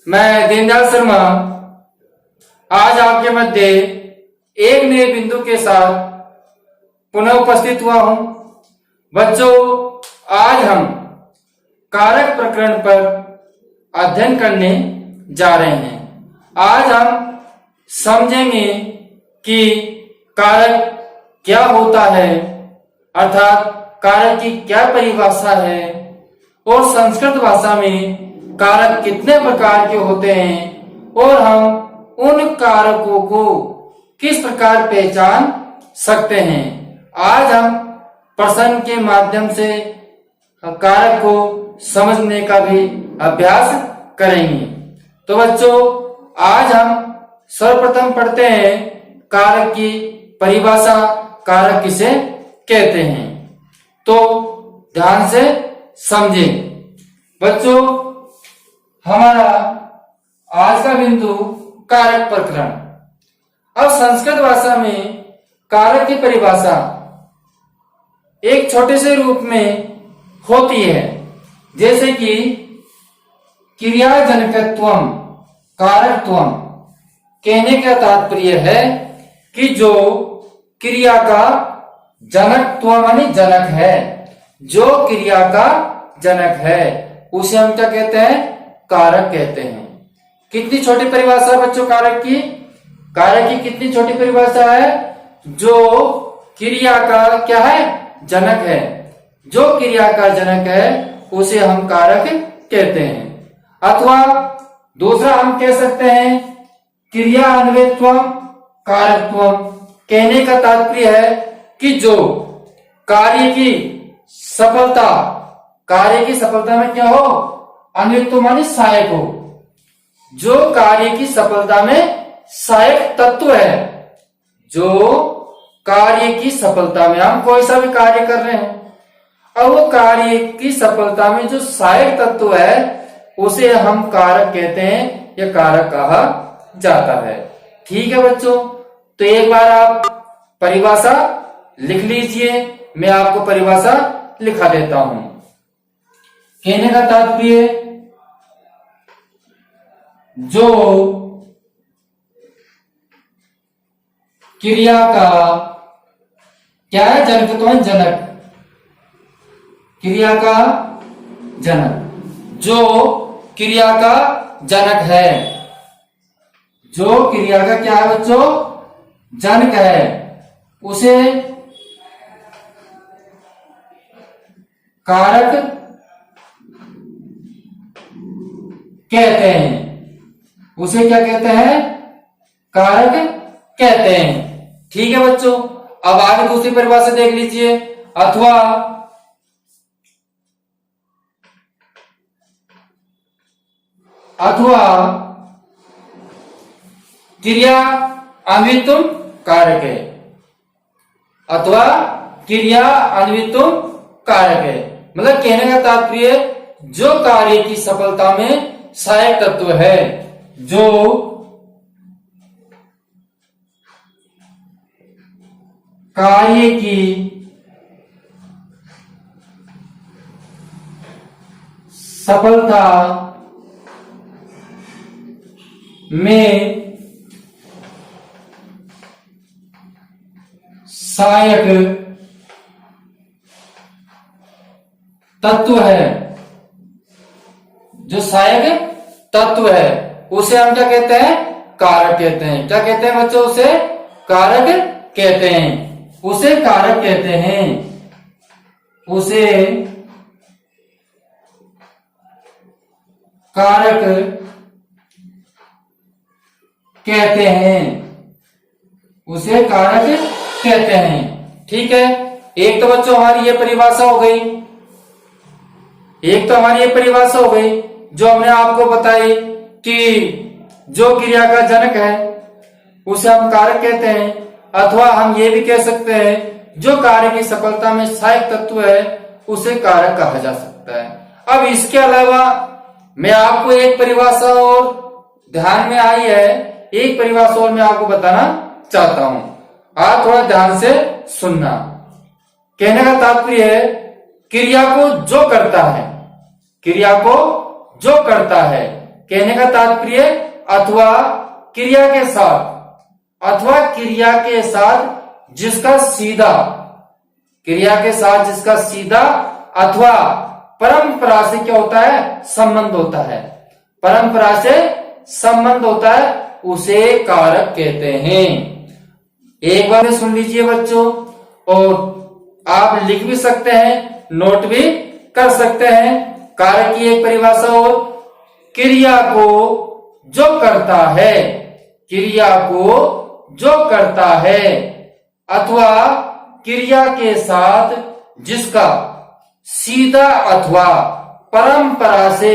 मैं दीनदयाल शर्मा आज आपके मध्य एक नए बिंदु के साथ पुनः उपस्थित हुआ हूं। बच्चों, आज हम कारक प्रकरण पर अध्ययन करने जा रहे हैं। आज हम समझेंगे कि कारक क्या होता है, अर्थात कारक की क्या परिभाषा है और संस्कृत भाषा में कारक कितने प्रकार के होते हैं और हम उन कारकों को किस प्रकार पहचान सकते हैं। आज हम प्रश्न के माध्यम से कारक को समझने का भी अभ्यास करेंगे। तो बच्चों, आज हम सर्वप्रथम पढ़ते हैं कारक की परिभाषा, कारक किसे कहते हैं। तो ध्यान से समझें। बच्चों, हमारा आज का बिंदु कारक प्रकरण। अब संस्कृत भाषा में कारक की परिभाषा एक छोटे से रूप में होती है, जैसे कि क्रियाजनकत्वम कारकत्वम। कहने का तात्पर्य है कि जो क्रिया का जनकत्व मानी जनक है, जो क्रिया का जनक है उसे हम क्या कहते हैं? कारक कहते हैं। कितनी छोटी परिभाषा है बच्चों कारक की? कारक की कितनी छोटी परिभाषा है? जो क्रिया का क्या है? जनक है। जो क्रिया का जनक है उसे हम कारक कहते हैं। अथवा दूसरा हम कह सकते हैं क्रिया अन्वयत्वम कारकत्वम। कहने का तात्पर्य है कि जो कार्य की सफलता में क्या हो? अन्वयत्व मानी सहायक हो। जो कार्य की सफलता में सहायक तत्व है, जो कार्य की सफलता में, हम कोई सा भी कार्य कर रहे हैं और वो कार्य की सफलता में जो सहायक तत्व है उसे हम कारक कहते हैं या कारक कहा जाता है। ठीक है बच्चों, तो एक बार आप परिभाषा लिख लीजिए। मैं आपको परिभाषा लिखा देता हूं। कहने का तात्पर्य जो क्रिया का क्या है? जनकत्व, जनक, क्रिया का जनक। जो क्रिया का जनक है, जो क्रिया का क्या है बच्चों? जनक है, उसे कारक कहते हैं। उसे क्या कहते हैं? कारक कहते हैं। ठीक है बच्चों, अब आगे दूसरी परिभाषा देख लीजिए। अथवा क्रिया अन्वितुम कारक है। अथवा क्रिया अन्वितुम कारक है, मतलब कहने का तात्पर्य जो कार्य की सफलता में सहायक तत्व है, जो कार्य की सफलता में सहायक तत्व है, जो सहायक तत्व है उसे हम क्या कहते हैं? कारक कहते हैं। क्या कहते हैं बच्चों? उसे कारक कहते हैं। उसे कारक कहते हैं। उसे कारक कहते हैं। उसे कारक कहते हैं। ठीक है, एक तो बच्चों हमारी ये परिभाषा हो गई। एक तो हमारी ये परिभाषा हो गई जो हमने आपको बताई कि जो क्रिया का जनक है उसे हम कारक कहते हैं। अथवा हम ये भी कह सकते हैं जो कार्य की सफलता में सहायक तत्व है उसे कारक कहा जा सकता है। अब इसके अलावा मैं आपको एक परिभाषा और ध्यान में आई है, एक परिभाषा और मैं आपको बताना चाहता हूं। आप थोड़ा ध्यान से सुनना। कहने का तात्पर्य है क्रिया को जो करता है, क्रिया को जो करता है कहने का तात्पर्य अथवा क्रिया के साथ, अथवा क्रिया के साथ जिसका सीधा, क्रिया के साथ जिसका सीधा अथवा परंपरा से क्या होता है, संबंध होता है, परंपरा से संबंध होता है, उसे कारक कहते हैं। एक बार सुन लीजिए बच्चों, और आप लिख भी सकते हैं, नोट भी कर सकते हैं। कारक की एक परिभाषा और, क्रिया को जो करता है, क्रिया को जो करता है अथवा क्रिया के साथ जिसका सीधा अथवा परंपरा से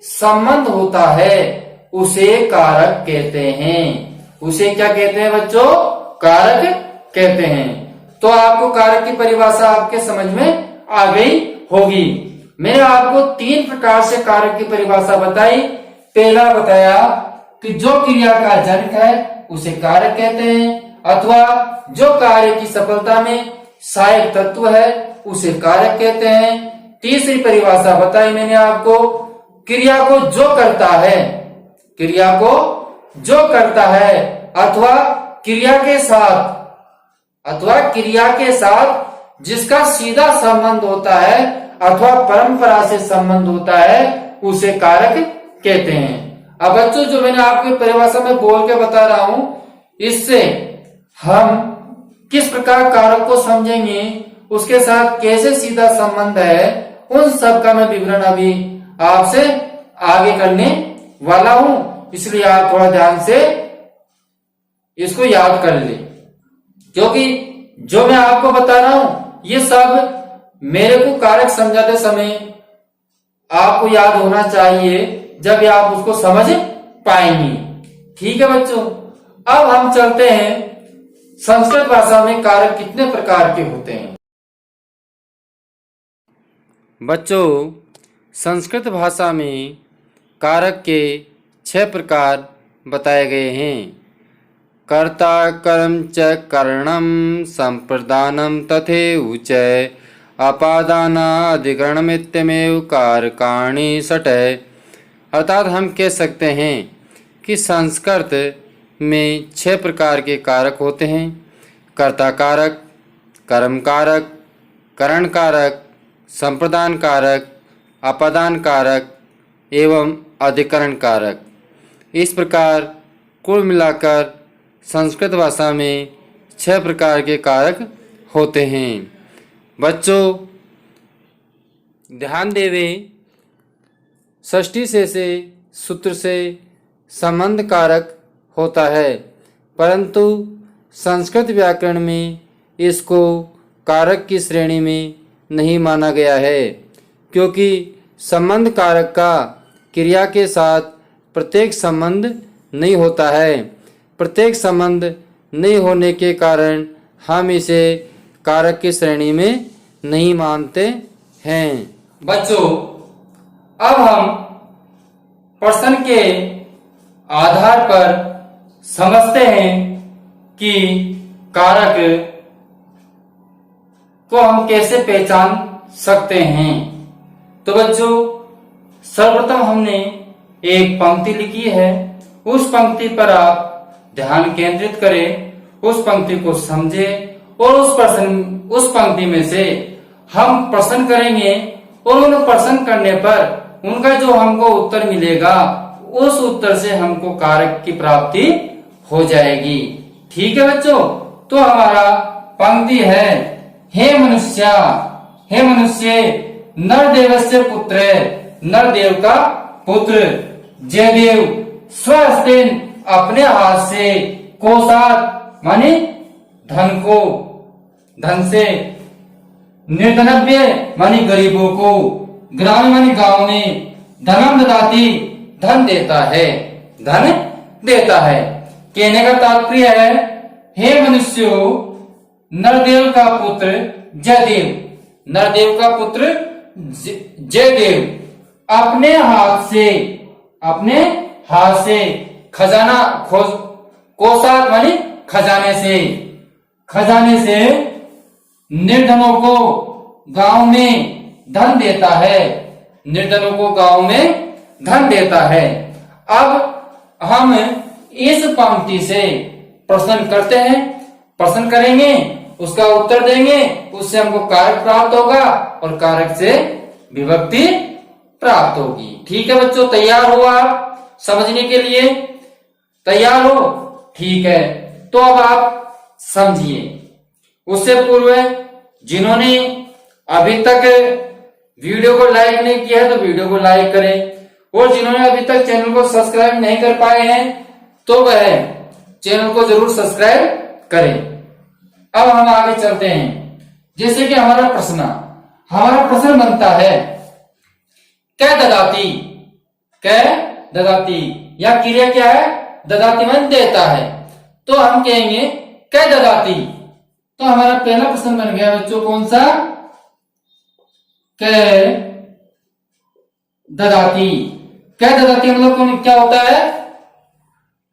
संबंध होता है, उसे कारक कहते हैं। उसे क्या कहते हैं बच्चों, कारक कहते हैं। तो आपको कारक की परिभाषा आपके समझ में आ गई होगी। मैंने आपको 3 प्रकार से कारक की परिभाषा बताई। पहला बताया कि जो क्रिया का जनक है उसे कारक कहते हैं, अथवा जो कार्य की सफलता में सहायक तत्व है उसे कारक कहते हैं। तीसरी परिभाषा बताई मैंने आपको, क्रिया को जो करता है, क्रिया को जो करता है अथवा क्रिया के साथ, अथवा क्रिया के साथ जिसका सीधा संबंध होता है अथवा परंपरा से संबंध होता है, उसे कारक कहते हैं। अब बच्चों जो मैंने आपकी परिभाषा में बोल के बता रहा हूं, इससे हम किस प्रकार कारक को समझेंगे, उसके साथ कैसे सीधा संबंध है, उन सब का मैं विवरण अभी आपसे आगे करने वाला हूं। इसलिए आप थोड़ा ध्यान से इसको याद कर ले, क्योंकि जो मैं आपको बता रहा हूं ये सब मेरे को कारक समझाते समय आपको याद होना चाहिए, जब आप उसको समझ पाएंगे। ठीक है बच्चों, अब हम चलते हैं संस्कृत भाषा में कारक कितने प्रकार के होते हैं। बच्चों, संस्कृत भाषा में कारक के 6 प्रकार बताए गए हैं। कर्ता, कर्म च करणम, संप्रदानम तथैव च अपादानाधिकरणमित्यमेव कारकाणि षट्। अर्थात हम कह सकते हैं कि संस्कृत में 6 प्रकार के कारक होते हैं। कर्ता कारक, कर्म कारक, करण कारक, संप्रदान कारक, अपादान कारक एवं अधिकरण कारक। इस प्रकार कुल मिलाकर संस्कृत भाषा में 6 प्रकार के कारक होते हैं। बच्चों ध्यान देवें, षष्ठी से सूत्र से संबंध कारक होता है, परंतु संस्कृत व्याकरण में इसको कारक की श्रेणी में नहीं माना गया है, क्योंकि संबंध कारक का क्रिया के साथ प्रत्येक संबंध नहीं होता है। प्रत्येक संबंध नहीं होने के कारण हम इसे कारक की श्रेणी में नहीं मानते हैं। बच्चों अब हम प्रश्न के आधार पर समझते हैं कि कारक को हम कैसे पहचान सकते हैं। तो बच्चों सर्वप्रथम हमने एक पंक्ति लिखी है, उस पंक्ति पर आप ध्यान केंद्रित करें, उस पंक्ति को समझें और उस पंक्ति में से हम प्रश्न करेंगे और उन प्रश्न करने पर उनका जो हमको उत्तर मिलेगा उस उत्तर से हमको कारक की प्राप्ति हो जाएगी। ठीक है बच्चों, तो हमारा पंक्ति है, हे मनुष्य, हे मनुष्य, नरदेवस्य पुत्र, नरदेव का पुत्र, जयदेव स्वहस्तेन अपने हाथ से, कोषात माने धन को, धन से, निर्धनव्य माने गरीबों को, ग्राम माने गांव में, धनम ददाति धन देता है, धन देता है। कहने का तात्पर्य है, हे मनुष्यो, नरदेव का पुत्र जयदेव, नरदेव का पुत्र जयदेव अपने हाथ से खजाना कोषात माने खजाने से निर्धनों को गांव में धन देता है, निर्धनों को गांव में धन देता है। अब हम इस पंक्ति से प्रश्न करते हैं, प्रश्न करेंगे, उसका उत्तर देंगे, उससे हमको कारक प्राप्त होगा और कारक से विभक्ति प्राप्त होगी। ठीक है बच्चों, तैयार हो आप समझने के लिए? तैयार हो? ठीक है, तो अब आप समझिए। उससे पूर्व जिन्होंने अभी तक वीडियो को लाइक नहीं किया है तो वीडियो को लाइक करें, और जिन्होंने अभी तक चैनल को सब्सक्राइब नहीं कर पाए हैं तो वह चैनल को जरूर सब्सक्राइब करें। अब हम आगे चलते हैं। जैसे कि हमारा प्रश्न बनता है कै ददाती, कै ददाती, या क्रिया क्या है? ददाती मन देता है, तो हम कहेंगे कै ददाती। तो हमारा पहला प्रश्न बन गया बच्चों, कौन सा? कै ददाती। कै ददाती मतलब कौन, क्या होता है?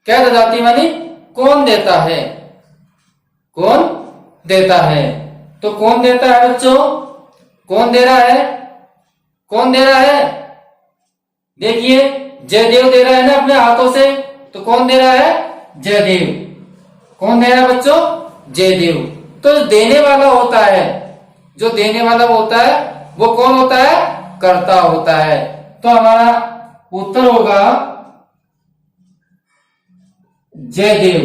कै ददाती मानी कौन देता है, कौन देता है। तो कौन देता है बच्चों? कौन दे रहा है? कौन दे रहा है? देखिए, जयदेव दे रहा है ना अपने हाथों से, तो कौन दे रहा है? जयदेव। कौन दे रहा है बच्चों? जयदेव। तो देने वाला होता है, जो देने वाला होता है वो कौन होता है? कर्ता होता है। तो हमारा उत्तर होगा जयदेव।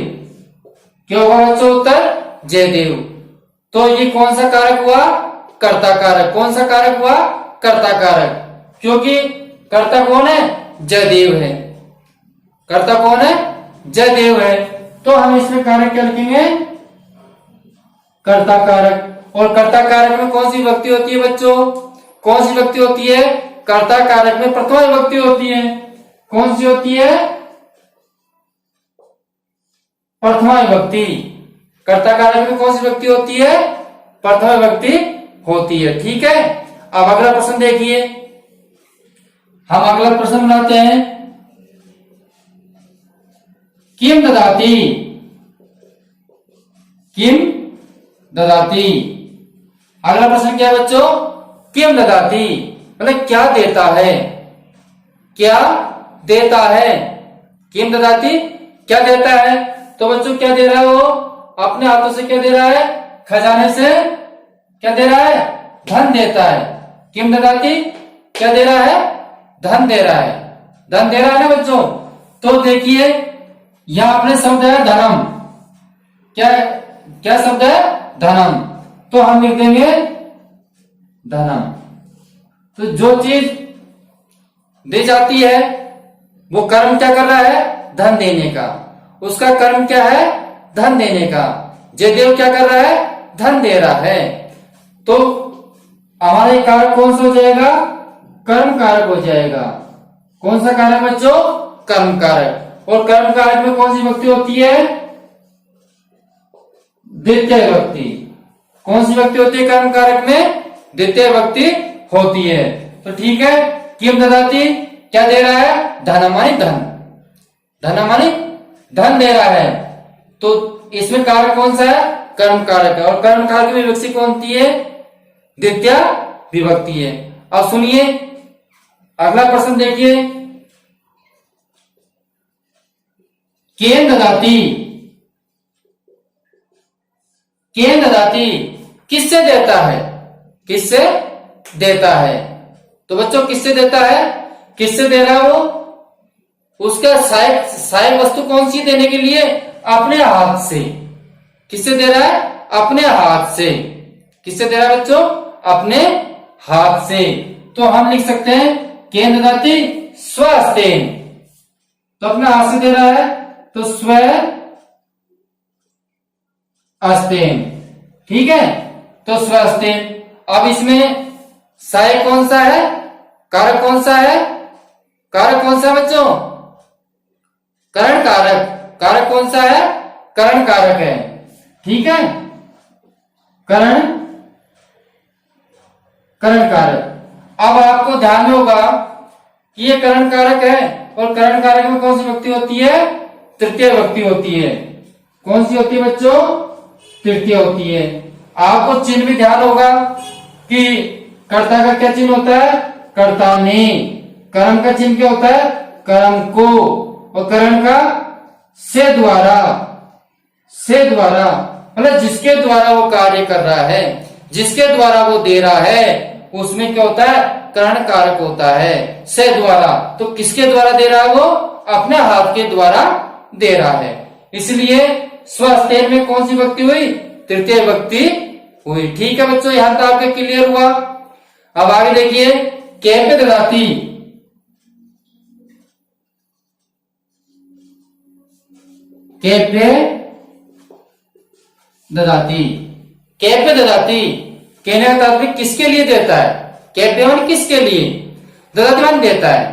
क्या होगा बच्चों उत्तर? जयदेव। तो ये कौन सा कारक हुआ? कर्ता कारक। कौन सा कारक हुआ? कर्ता कारक, क्योंकि कर्ता कौन है? जयदेव है। कर्ता कौन है? जयदेव है। तो हम इसमें कारक क्या लिखेंगे? कर्ता कारक। और कर्ता कारक में कौन सी विभक्ति होती है बच्चों? कौन सी विभक्ति होती है? कर्ता कारक में प्रथमा विभक्ति होती है। कौन सी होती है? प्रथमा विभक्ति। कर्ता कारक में कौन सी विभक्ति होती है? प्रथमा विभक्ति होती है। ठीक है, अब अगला प्रश्न देखिए। हम अगला प्रश्न बनाते हैं, किम ददाती, किम ददाती। अगला प्रश्न क्या है बच्चों? किम ददाती मतलब क्या देता है, क्या देता है। किम ददाती क्या देता है। तो बच्चों क्या दे रहा है वो? अपने हाथों से क्या दे रहा है? खजाने से क्या दे रहा है? धन देता है। किम ददाती क्या दे रहा है? धन दे रहा है। धन दे रहा है ना बच्चों। तो देखिए, यहां अपने शब्द है धनम। क्या क्या शब्द है? धनम। तो हम लिख देंगे धनम। तो जो चीज दी जाती है वो कर्म क्या कर रहा है? धन देने का। उसका कर्म क्या है? धन देने का। जयदेव क्या कर रहा है? धन दे रहा है। तो हमारे कारक कौन सा हो जाएगा? कर्म कारक हो जाएगा। कौन सा कारक बच्चों? कर्म कारक। और कर्म कारक में कौन सी विभक्ति होती है? द्वितीय विभक्ति। कौन सी विभक्ति होती है कर्म कारक में? द्वितीय विभक्ति होती है। तो ठीक है, किम ददाती क्या दे रहा है? धन मानी धन। धन मानी धन दे रहा है। तो इसमें कारक कौन सा है? कर्म कारक है। और कर्म कारक में विभक्ति कौन होती है? द्वितीय विभक्ति है। अब सुनिए अगला प्रश्न देखिए, केन ददाती, केन ददाती किससे देता है? किससे देता है। तो बच्चों किससे देता है? किससे दे रहा है वो? उसका सहायक वस्तु कौन सी देने के लिए? अपने हाथ से। किससे दे रहा है? अपने हाथ से। किससे दे रहा है बच्चों? अपने हाथ से। तो हम लिख सकते हैं केन ददाती स्वहस्तेन। तो अपने हाथ से दे रहा है तो स्व हस्तेन। ठीक है, तो स्वहस्तेन। अब इसमें सहायक कौन सा है? कारक कौन सा है? कारक कौन सा है बच्चों? करण कारक। कारक कौन सा है? करण कारक है। ठीक है, करण करण कारक। अब आपको ध्यान में होगा कि ये करण कारक है और करण कारक में कौन सी विभक्ति होती है? तृतीय विभक्ति होती है। कौन सी होती है बच्चों? तृतीय होती है। आपको चिन्ह भी ध्यान होगा कि कर्ता का क्या चिन्ह होता है? कर्ता ने। कर्म का चिन्ह क्या होता है? करण को, और करण का से द्वारा मतलब जिसके द्वारा वो कार्य कर रहा है, जिसके द्वारा वो दे रहा है, उसमें क्या होता है, करण कारक होता है। से द्वारा, तो किसके द्वारा दे रहा है वो, अपने हाथ के द्वारा दे रहा है, इसलिए स्वस्तेर में कौन सी विभक्ति हुई, तृतीय विभक्ति हुई। ठीक है बच्चों, यहां तक आपके क्लियर हुआ। अब आगे देखिए, कैपे ददाती, कैपे ददाती, कैपे ददाती कहने का तात्पर्य किसके लिए देता है, कैपे मान किसके लिए, ददाती मान देता है,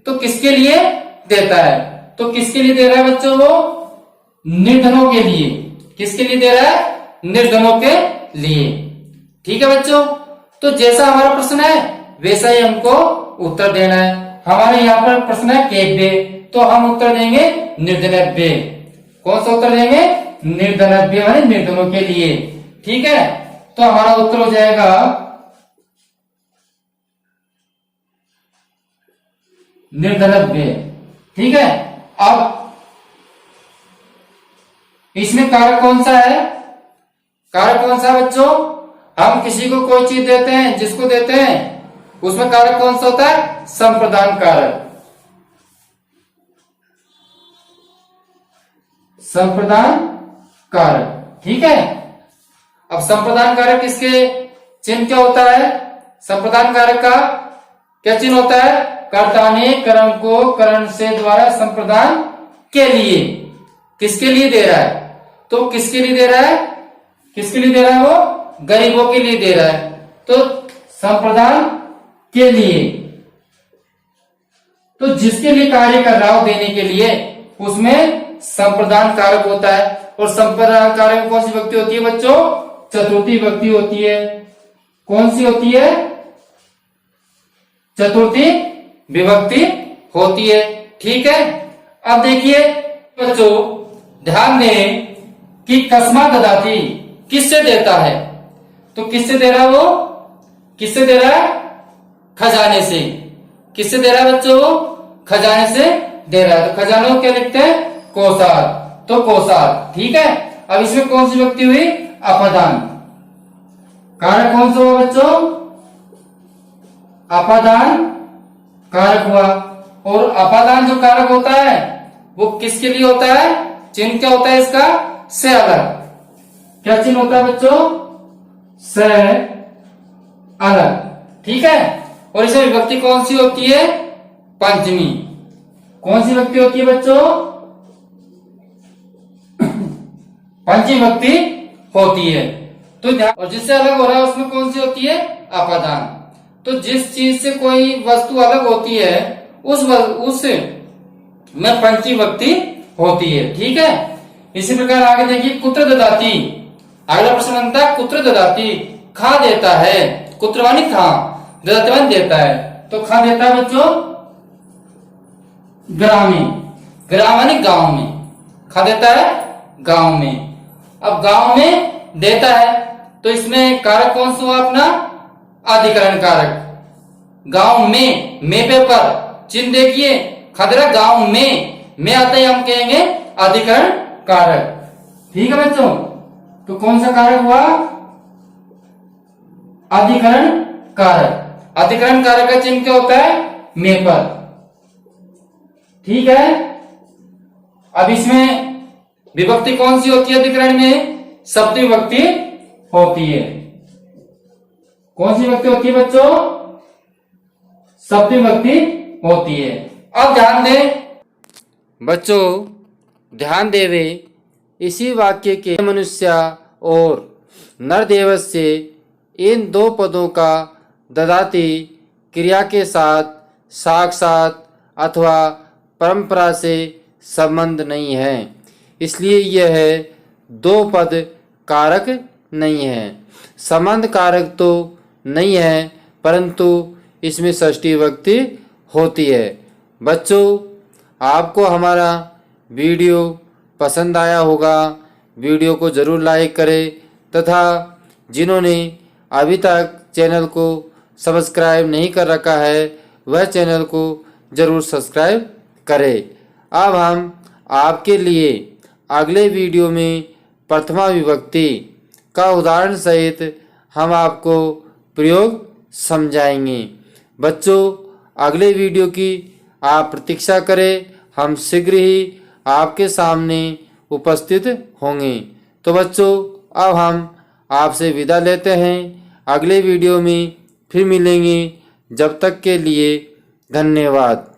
तो किसके लिए देता है, तो किसके लिए दे रहा है बच्चों, वो निर्धनों के लिए। किसके लिए दे रहा है, निर्धनों के लिए। ठीक है बच्चों, तो जैसा हमारा प्रश्न है वैसा ही हमको उत्तर देना है। हमारे यहाँ पर प्रश्न है केव्य, तो हम उत्तर देंगे निर्धनव्य। कौन सा उत्तर देंगे, निर्धनव्य माने निर्धनों के लिए। ठीक है, तो हमारा उत्तर हो जाएगा निर्धनव्य। ठीक है, अब इसमें कारक कौन सा है, कारक कौन सा है बच्चों, हम किसी को कोई चीज देते हैं, जिसको देते हैं उसमें कारक कौन सा होता है, संप्रदान कारक। संप्रदान कारक। ठीक है, अब संप्रदान कारक इसके चिन्ह क्या होता है, संप्रदान कारक का क्या चिन्ह होता है, कर्ता ने करण को करण से द्वारा संप्रदान के लिए। किसके लिए दे रहा है, तो किसके लिए दे रहा है, किसके लिए दे रहा है, वो गरीबों के लिए दे रहा है, तो संप्रदान के लिए। तो जिसके लिए कार्य कर रहा हो देने के लिए, उसमें संप्रदान कारक होता है। और संप्रदान कारक में कौन सी विभक्ति होती है बच्चों, चतुर्थी विभक्ति होती है। कौन सी होती है, चतुर्थी विभक्ति होती है। ठीक है, अब देखिए बच्चों ध्यान दें कि कस्मा ददाती किससे देता है, तो किससे दे रहा है वो, किससे दे रहा है, खजाने से। किससे दे रहा है बच्चों, वो खजाने से दे रहा है, तो खजाने को क्या लिखते हैं, कोषार, तो कोषार। ठीक है, अब इसमें कौन सी विभक्ति हुई, अपादान। कारक कौन सा हुआ बच्चों, अपादान कारक हुआ। और अपादान जो कारक होता है वो किसके लिए होता है, चिन्ह क्या होता है इसका, से अलग। क्या चिन्ह होता है बच्चों, से अलग। ठीक है, और इसमें विभक्ति कौन सी होती है, पंचमी। कौन सी विभक्ति होती है बच्चों, पंचमी विभक्ति होती है। तो और जिससे अलग हो रहा है उसमें कौन सी होती है, अपादान। तो जिस चीज से कोई वस्तु अलग होती है उस में पंचमी विभक्ति होती है। ठीक है, इसी प्रकार आगे देखिए, कुत्र ददाती। अगला प्रश्न बनता है कुत्र ददाती, खा देता है, कुत्र मानी खा, ददाती मानी देता है, तो खा देता है बच्चों ग्रामी, ग्राम मानी गांव में, खा देता है गांव में। अब गांव में देता है, तो इसमें कारक कौन सा हुआ अपना, अधिकरण कारक। गांव में पे पर चिन्ह देखिए, खदरा गांव में आते ही हम कहेंगे अधिकरण कारक। ठीक है बच्चों, तो कौन सा कारक हुआ, अधिकरण कारक। अधिकरण कारक का चिन्ह क्या होता है, में पर। ठीक है, अब इसमें विभक्ति कौन सी होती है, अधिकरण में सप्तमी विभक्ति होती है। कौन सी विभक्ति होती है बच्चों, सप्तमी विभक्ति होती है। अब ध्यान दें बच्चों, ध्यान देवे, इसी वाक्य के मनुष्य और नरदेवस्य इन दो पदों का ददाती क्रिया के साथ साक्षात अथवा परंपरा से संबंध नहीं है, इसलिए यह दो पद कारक नहीं है। संबंध कारक तो नहीं है, परंतु इसमें षष्ठी विभक्ति होती है। बच्चों, आपको हमारा वीडियो पसंद आया होगा, वीडियो को ज़रूर लाइक करें तथा जिन्होंने अभी तक चैनल को सब्सक्राइब नहीं कर रखा है वह चैनल को ज़रूर सब्सक्राइब करें। अब हम आपके लिए अगले वीडियो में प्रथमा विभक्ति का उदाहरण सहित हम आपको प्रयोग समझाएंगे। बच्चों, अगले वीडियो की आप प्रतीक्षा करें, हम शीघ्र ही आपके सामने उपस्थित होंगे। तो बच्चों, अब हम आपसे विदा लेते हैं, अगले वीडियो में फिर मिलेंगे। जब तक के लिए धन्यवाद।